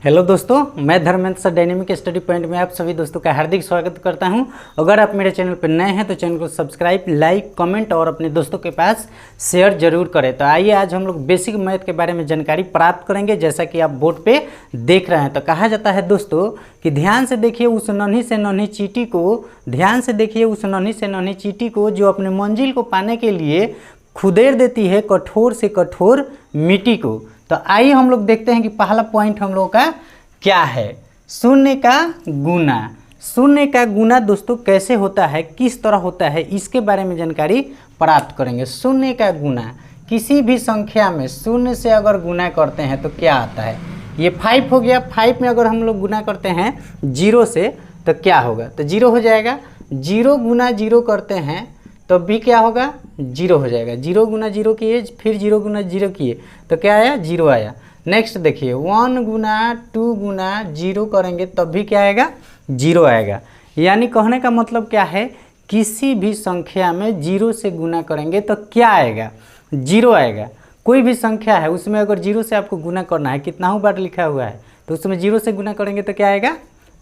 Hello दोस्तों, मैं Dharmendra sir dynamic study point में आप सभी दोस्तों का हार्दिक स्वागत करता हूं। अगर आप मेरे चैनल पर नए हैं तो चैनल को सब्सक्राइब, लाइक, कमेंट और अपने दोस्तों के पास शेयर जरूर करें। तो आइए आज हम लोग बेसिक मैथ के बारे में जानकारी प्राप्त करेंगे। जैसा कि आप बोर्ड पे देख रहे हैं, तो कहा जाता है दोस्तों कि ध्यान से देखिए उस नन्ही से नन्ही चींटी को, ध्यान से देखिए उस नन्ही से नन्ही चींटी को जो अपने मंजिल को पाने के लिए खुदेर देती है कठोर से कठोर मिट्टी को। तो आइए हम लोग देखते हैं कि पहला पॉइंट हम लोगों का क्या है। शून्य का गुना। शून्य का गुना दोस्तों कैसे होता है, किस तरह होता है, इसके बारे में जानकारी प्राप्त करेंगे। शून्य का गुना, किसी भी संख्या में शून्य से अगर गुना करते हैं तो क्या आता है। ये 5 हो गया, 5 में अगर हम लोग गुना करते हैं 0 से तो क्या होगा, तो 0 हो जाएगा। 0 गुना 0 करते हैं तो भी क्या होगा, 0 हो जाएगा। 0 गुना 0 किए, फिर 0 गुना 0 किए तो क्या आया, 0 आया। नेक्स्ट देखिए 1 गुना 2 गुना 0 करेंगे तब भी क्या आएगा, 0 आएगा। यानी कहने का मतलब क्या है, किसी भी संख्या में 0 से गुना करेंगे तो क्या आएगा, 0 आएगा। कोई भी संख्या है उसमें अगर 0 से आपको गुना करना है, कितना बार लिखा हुआ है, तो उसमें 0 से गुना करेंगे तो क्या आएगा,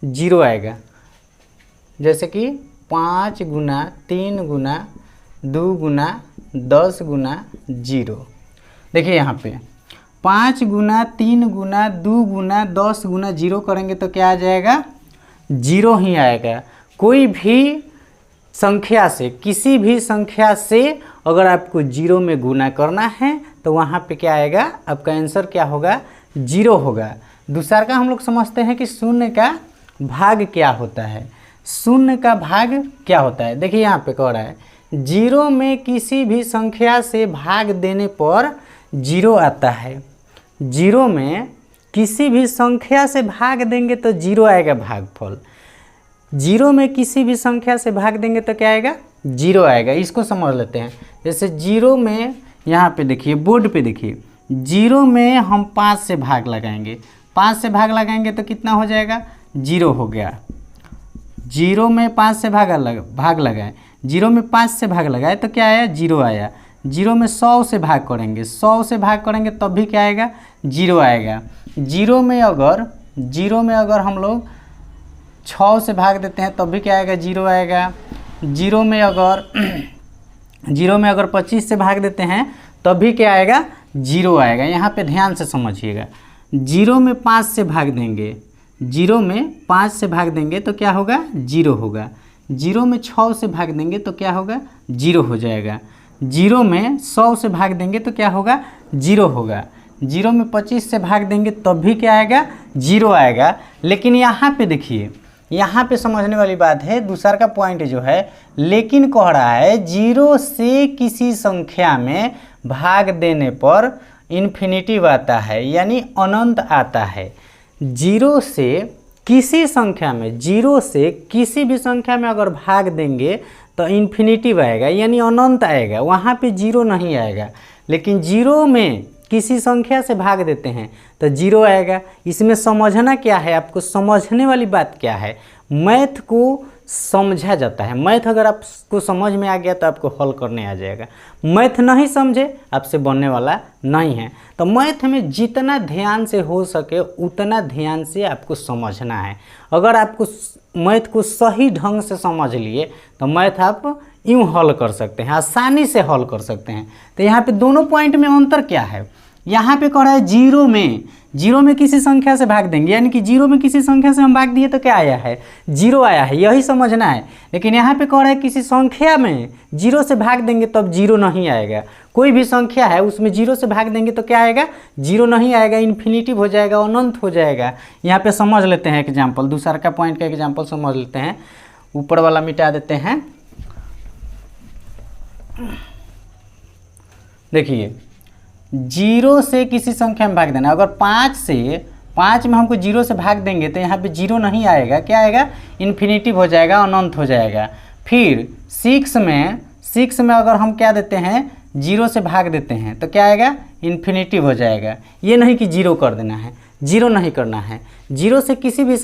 0 आएगा। जैसे कि 5 गुना 3 गुना 2 गुना 10 गुना 0। देखिए यहाँ पे 5 गुना 3 गुना 2 गुना 10 गुना 0 करेंगे तो क्या आ जाएगा, 0 ही आएगा। कोई भी संख्या से, किसी भी संख्या से अगर आपको 0 में गुना करना है तो वहाँ पे क्या आएगा, आपका आंसर क्या होगा, 0 होगा। दूसरा का हम लोग समझते हैं कि शून्य का भाग क्या होता है। शून्य का भाग क्या होता है, देखिए यहाँ पे कह रहा है 0 में किसी भी संख्या से भाग देने पर 0 आता है। 0 में किसी भी संख्या से भाग देंगे तो 0 आएगा भागफल। 0 में किसी भी संख्या से भाग देंगे तो क्या आएगा, 0 आएगा। इसको समझ लेते हैं। जैसे 0 में यहाँ पे देखिए, बोर्ड पे देखिए, 0 में हम 5 से भाग लगाएंगे, 5 से भाग लगाएंगे तो कितना हो जाएगा, 0 हो गया। 0 में 5 से भाग लगाए, 0 में 5 से भाग लगाए तो क्या आया, 0 आया। 0 में 100 से भाग करेंगे, 100 से भाग करेंगे तब भी क्या आएगा, 0 आएगा। 0 में अगर हम लोग 6 से भाग देते हैं तब भी क्या आएगा, 0 आएगा। 0 में अगर 25 से भाग देते हैं तब भी क्या आएगा, 0 आएगा। यहाँ पे ध्यान से समझिएगा। 0 में 5 से भाग देंगे, 0 में 5 से भाग देंगे तो क्या होगा, 0 होगा। 0 में 6 से भाग देंगे तो क्या होगा, 0 हो जाएगा। 0 में 100 से भाग देंगे तो क्या होगा, 0 होगा। 0 में 25 से भाग देंगे तब भी क्या आएगा, 0 आएगा। लेकिन यहाँ पे देखिए, यहाँ पे समझने वाली बात है, दूसरा का पॉइंट जो है, लेकिन कह रहा है 0 से किसी संख्या में भाग देने पर इन्फिनिटिव आता है, यानी अनंत आता है। 0 से किसी संख्या में, 0 से किसी भी संख्या में अगर भाग देंगे तो इन्फिनिटिव आएगा, यानी अनंत आएगा। वहाँ पे 0 नहीं आएगा। लेकिन 0 में किसी संख्या से भाग देते हैं तो 0 आएगा। इसमें समझना क्या है, आपको समझने वाली बात क्या है, मैथ को समझा जाता है। मैथ अगर आपको समझ में आ गया तो आपको हल करने आ जाएगा। मैथ नहीं समझे आपसे बनने वाला नहीं है। तो मैथ में जितना ध्यान से हो सके उतना ध्यान से आपको समझना है। अगर आपको मैथ को सही ढंग से समझ लिए तो मैथ आप यूँ हल कर सकते हैं, आसानी से हल कर सकते हैं। तो यहाँ पे दोनों पॉइंट में अंतर क्या है, यहाँ पे कह रहा है 0 में किसी संख्या से भाग देंगे, यानी कि 0 में किसी संख्या से हम भाग दिए तो क्या आया है, 0 आया है, यही समझना है। लेकिन यहाँ पे कह रहा है किसी संख्या में 0 से भाग देंगे तब 0 नहीं आएगा। कोई भी संख्या है उसमें 0 से भाग देंगे तो क्या आएगा, 0 नहीं आएगा, इन्फिनिटिव हो जाएगा, अनंत हो जाएगा। यहाँ पे समझ लेते हैं एग्जाम्पल, दूसरा का पॉइंट का एग्जाम्पल समझ लेते हैं। ऊपर वाला मिटा देते हैं। देखिए 0 से किसी संख्या में भाग देना, अगर 5 में हमको 0 से भाग देंगे तो यहाँ पे 0 नहीं आएगा, क्या आएगा, इन्फिनिटिव हो जाएगा, अनंत हो जाएगा। फिर 6 में अगर हम क्या देते हैं, 0 से भाग देते हैं तो क्या आएगा, इन्फिनिटिव हो जाएगा। ये नहीं कि 0 कर देना है, 0 नहीं करना है। 0 से किसी भी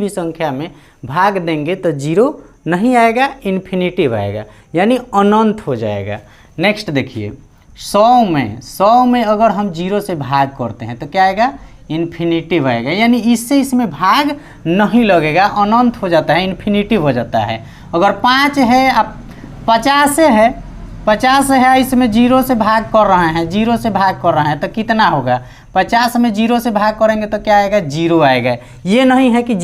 संख्या में भाग देंगे तो 0 नहीं आएगा, इन्फिनिटिव आएगा, यानी अनंत हो जाएगा। नेक्स्ट देखिए 100 में अगर हम 0 से भाग करते हैं तो क्या आएगा, इन्फिनिटिव आएगा, यानी इससे इसमें भाग नहीं लगेगा, अनंत हो जाता है, इन्फिनिटिव हो जाता है। अगर 5 है, अब 50 है, इसमें 0 से भाग कर रहे हैं, 0 से भाग कर रहे हैं तो कितना होगा, 50 में 0 से भाग करेंगे तो क्या आएगा, 0 आएगा। ये नहीं है कि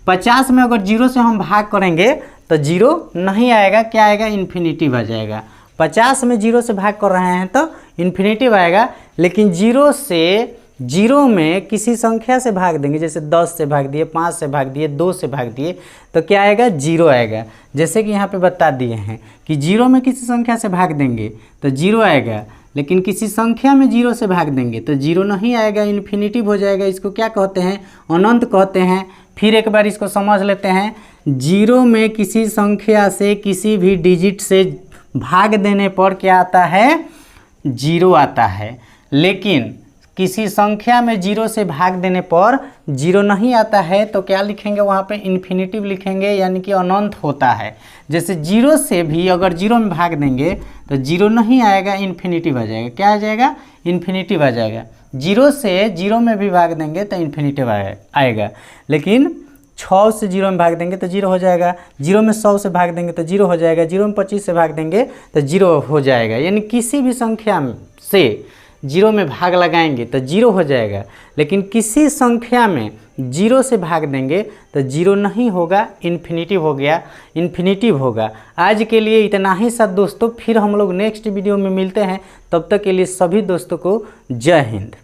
50 में अगर 0 से हम भाग करेंगे तो 0 नहीं आएगा, क्या आएगा, इन्फिनिटिव आ जाएगा। 50 में 0 से भाग कर रहे हैं तो इन्फिनिटिव आएगा, लेकिन 0 में किसी संख्या से भाग देंगे, जैसे 10 से भाग दिए, 5 से भाग दिए, 2 से भाग दिए तो क्या आएगा, 0 आएगा। जैसे कि यहाँ पे बता दिए हैं कि 0 में किसी संख्या से भाग देंगे तो 0 आएगा, लेकिन किसी संख्या में 0 से भाग देंगे तो 0 नहीं आएगा, इन्फिनिटिव हो जाएगा। इसको क्या कहते हैं, अनंत कहते हैं। फिर एक बार इसको समझ लेते हैं, 0 में किसी संख्या से किसी भी डिजिट से भाग देने पर क्या आता है, 0 आता है, लेकिन किसी संख्या में 0 से भाग देने पर 0 नहीं आता है तो क्या लिखेंगे, वहाँ पे इन्फिनिटिव लिखेंगे, यानी कि अनंत होता है। जैसे 0 से भी अगर 0 में भाग देंगे तो 0 नहीं आएगा, इन्फिनिटिव आ जाएगा। क्या आ जाएगा, इन्फिनिटिव आ जाएगा। 0 से 0 में भी भाग देंगे तो इन्फिनिटिव आएगा, लेकिन 6 से 0 में भाग देंगे तो 0 हो जाएगा। 0 में 100 से भाग देंगे तो 0 हो जाएगा। 0 में 25 से भाग देंगे तो 0 हो जाएगा। यानी किसी भी संख्या से 0 में भाग लगाएंगे तो 0 हो जाएगा, लेकिन किसी संख्या में 0 से भाग देंगे तो 0 नहीं होगा, इन्फिनिटिव हो गया, इन्फिनिटिव होगा। आज के लिए इतना ही साथ दोस्तों, फिर हम लोग नेक्स्ट वीडियो में मिलते हैं। तब तक के लिए सभी दोस्तों को जय हिंद।